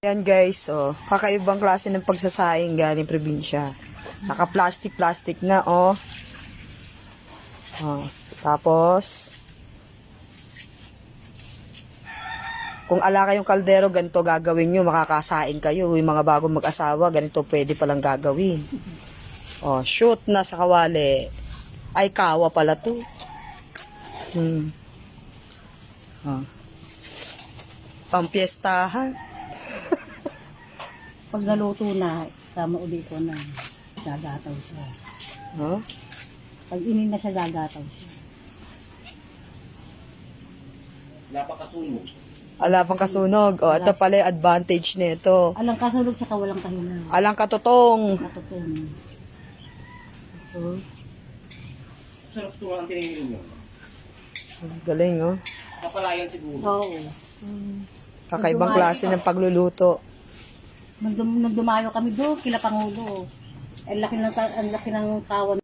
Yan guys, oh, kakaibang klase ng pagsasaing galing probinsya. Naka-plastic na, oh. Oh, tapos, kung ala kayong kaldero, ganito gagawin nyo, makakasaing kayo. Yung mga bagong mag-asawa, ganito pwede palang gagawin. Oh, shoot na sa kawali. Ay, kawa pala to. Oh. Pampiestahan. Pag naluto na, tama uli ko na, gagataw siya. Oh. Pag inin na siya, gagataw siya. Ala pang kasunog. Oh, ito pala yung advantage nito. Alang kasulog, saka walang kahilang. Alang katutong. Katutong. Oh. Sarap ito ang tinigil nyo. Galing, oh. Kapalayan siguro. Oo. Kakaibang klase ng pagluluto. Nung dumayo kami doon, kila Pangulo. Ang laki ng kawan.